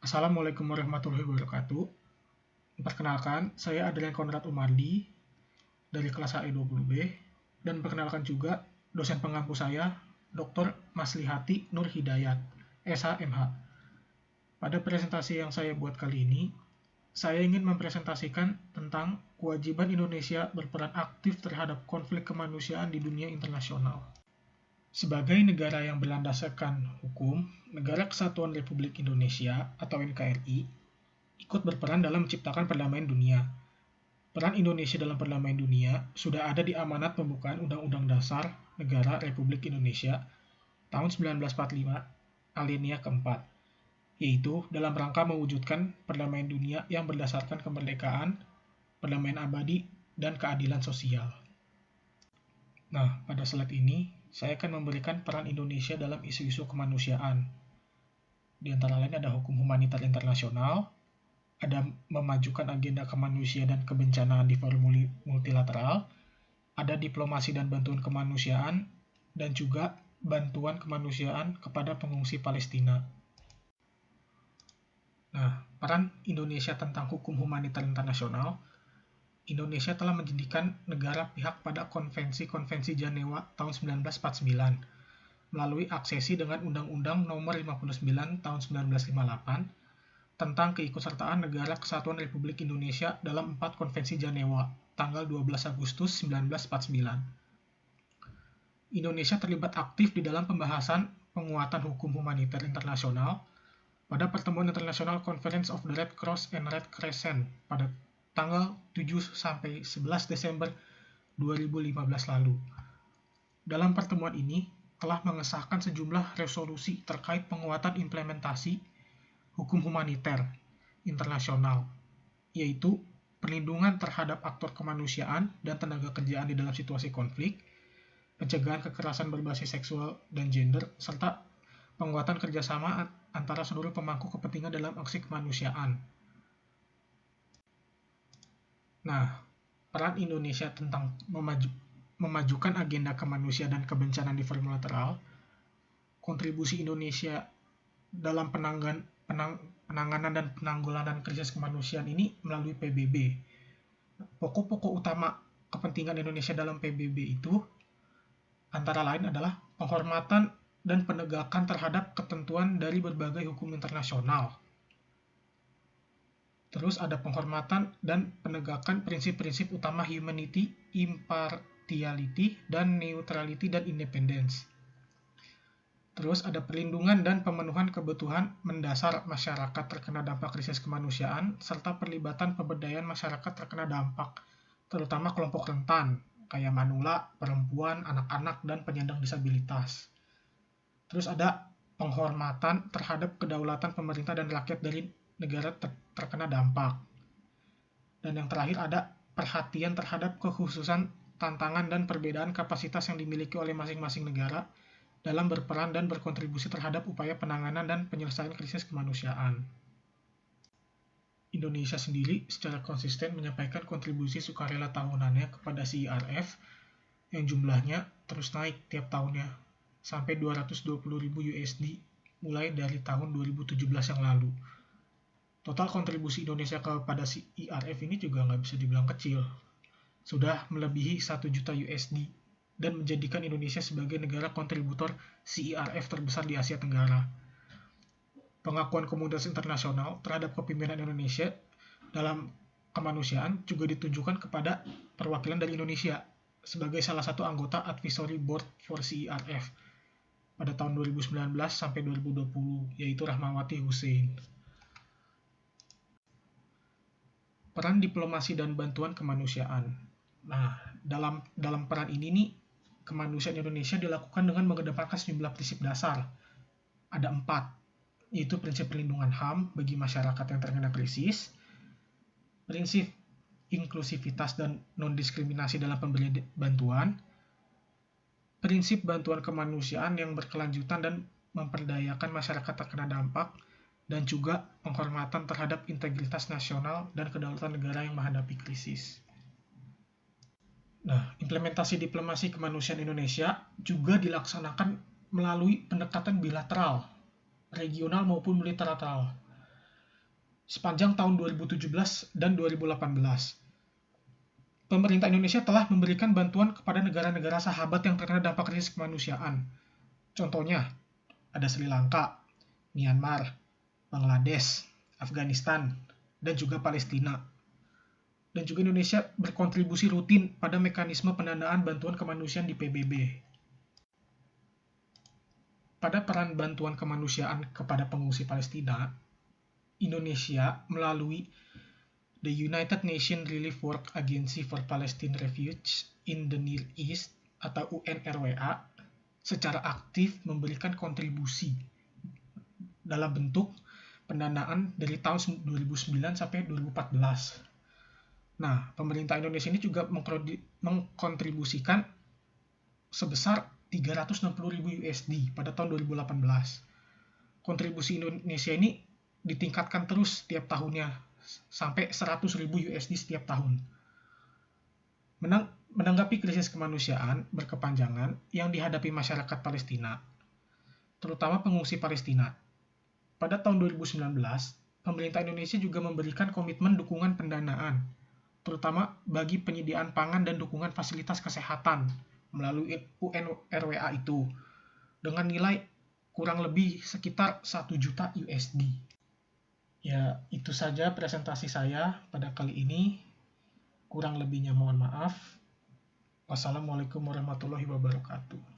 Assalamualaikum warahmatullahi wabarakatuh. Perkenalkan, saya Adrian Konrad Umardi dari kelas HE20B dan perkenalkan juga dosen pengampu saya, Dr. Maslihati Nur Hidayat, SHMH. Pada presentasi yang saya buat kali ini, saya ingin mempresentasikan tentang kewajiban Indonesia berperan aktif terhadap konflik kemanusiaan di dunia internasional. Sebagai negara yang berlandaskan hukum, Negara Kesatuan Republik Indonesia atau NKRI ikut berperan dalam menciptakan perdamaian dunia. Peran Indonesia dalam perdamaian dunia sudah ada di amanat pembukaan Undang-Undang Dasar Negara Republik Indonesia tahun 1945 alinea keempat, yaitu dalam rangka mewujudkan perdamaian dunia yang berdasarkan kemerdekaan, perdamaian abadi, dan keadilan sosial. Nah, pada slide ini, saya akan memberikan peran Indonesia dalam isu-isu kemanusiaan. Di antara lain ada hukum humanitar internasional, ada memajukan agenda kemanusiaan dan kebencanaan di forum multilateral, ada diplomasi dan bantuan kemanusiaan, dan juga bantuan kemanusiaan kepada pengungsi Palestina. Nah, peran Indonesia tentang hukum humanitar internasional. Indonesia telah menjadikan negara pihak pada Konvensi Jenewa tahun 1949 melalui aksesi dengan Undang-Undang Nomor 59 tahun 1958 tentang keikutsertaan Negara Kesatuan Republik Indonesia dalam 4 Konvensi Jenewa tanggal 12 Agustus 1949. Indonesia terlibat aktif di dalam pembahasan penguatan hukum humanitar internasional pada Pertemuan Internasional Conference of the Red Cross and Red Crescent pada tanggal 7-11 Desember 2015 lalu. Dalam pertemuan ini telah mengesahkan sejumlah resolusi terkait penguatan implementasi hukum humaniter internasional, yaitu perlindungan terhadap aktor kemanusiaan dan tenaga kerjaan di dalam situasi konflik, pencegahan kekerasan berbasis seksual dan gender, serta penguatan kerjasama antara seluruh pemangku kepentingan dalam aksi kemanusiaan. Nah, peran Indonesia tentang memajukan agenda kemanusiaan dan kebencanaan di forum multilateral, kontribusi Indonesia dalam penanganan dan penanggulangan krisis kemanusiaan ini melalui PBB. Pokok-pokok utama kepentingan Indonesia dalam PBB itu antara lain adalah penghormatan dan penegakan terhadap ketentuan dari berbagai hukum internasional. Terus ada penghormatan dan penegakan prinsip-prinsip utama humanity, impartiality, dan neutrality dan independence. Terus ada perlindungan dan pemenuhan kebutuhan mendasar masyarakat terkena dampak krisis kemanusiaan, serta perlibatan pemberdayaan masyarakat terkena dampak, terutama kelompok rentan, kayak manula, perempuan, anak-anak, dan penyandang disabilitas. Terus ada penghormatan terhadap kedaulatan pemerintah dan rakyat dari negara terkena dampak. Dan yang terakhir ada perhatian terhadap kekhususan, tantangan, dan perbedaan kapasitas yang dimiliki oleh masing-masing negara dalam berperan dan berkontribusi terhadap upaya penanganan dan penyelesaian krisis kemanusiaan. Indonesia sendiri secara konsisten menyampaikan kontribusi sukarela tahunannya kepada CIRF yang jumlahnya terus naik tiap tahunnya sampai 220.000 USD mulai dari tahun 2017 yang lalu. Total kontribusi Indonesia kepada CIRF ini juga nggak bisa dibilang kecil. Sudah melebihi 1 juta USD dan menjadikan Indonesia sebagai negara kontributor CIRF terbesar di Asia Tenggara. Pengakuan komunitas internasional terhadap kepemimpinan Indonesia dalam kemanusiaan juga ditunjukkan kepada perwakilan dari Indonesia sebagai salah satu anggota Advisory Board for CIRF pada tahun 2019 sampai 2020, yaitu Rahmawati Hussein. Peran diplomasi dan bantuan kemanusiaan. Nah, dalam peran ini nih, kemanusiaan Indonesia dilakukan dengan mengedepankan sejumlah prinsip dasar. Ada 4, yaitu prinsip perlindungan HAM bagi masyarakat yang terkena krisis, prinsip inklusivitas dan non-diskriminasi dalam pemberian bantuan, prinsip bantuan kemanusiaan yang berkelanjutan dan memperdayakan masyarakat terkena dampak, dan juga penghormatan terhadap integritas nasional dan kedaulatan negara yang menghadapi krisis. Nah, implementasi diplomasi kemanusiaan Indonesia juga dilaksanakan melalui pendekatan bilateral, regional maupun multilateral. sepanjang tahun 2017 dan 2018. Pemerintah Indonesia telah memberikan bantuan kepada negara-negara sahabat yang terkena dampak krisis kemanusiaan. Contohnya, ada Sri Lanka, Myanmar, Bangladesh, Afghanistan, dan juga Palestina. Dan juga Indonesia berkontribusi rutin pada mekanisme pendanaan bantuan kemanusiaan di PBB. Pada peran bantuan kemanusiaan kepada pengungsi Palestina, Indonesia melalui the United Nations Relief Work Agency for Palestine Refugees in the Near East atau UNRWA secara aktif memberikan kontribusi dalam bentuk pendanaan dari tahun 2009 sampai 2014. Nah, pemerintah Indonesia ini juga mengkontribusikan sebesar 360.000 USD pada tahun 2018. Kontribusi Indonesia ini ditingkatkan terus setiap tahunnya sampai 100.000 USD setiap tahun. Menanggapi krisis kemanusiaan berkepanjangan yang dihadapi masyarakat Palestina, terutama pengungsi Palestina, pada tahun 2019, pemerintah Indonesia juga memberikan komitmen dukungan pendanaan, terutama bagi penyediaan pangan dan dukungan fasilitas kesehatan melalui UNRWA itu, dengan nilai kurang lebih sekitar 1 juta USD. Ya, itu saja presentasi saya pada kali ini. Kurang lebihnya mohon maaf. Wassalamualaikum warahmatullahi wabarakatuh.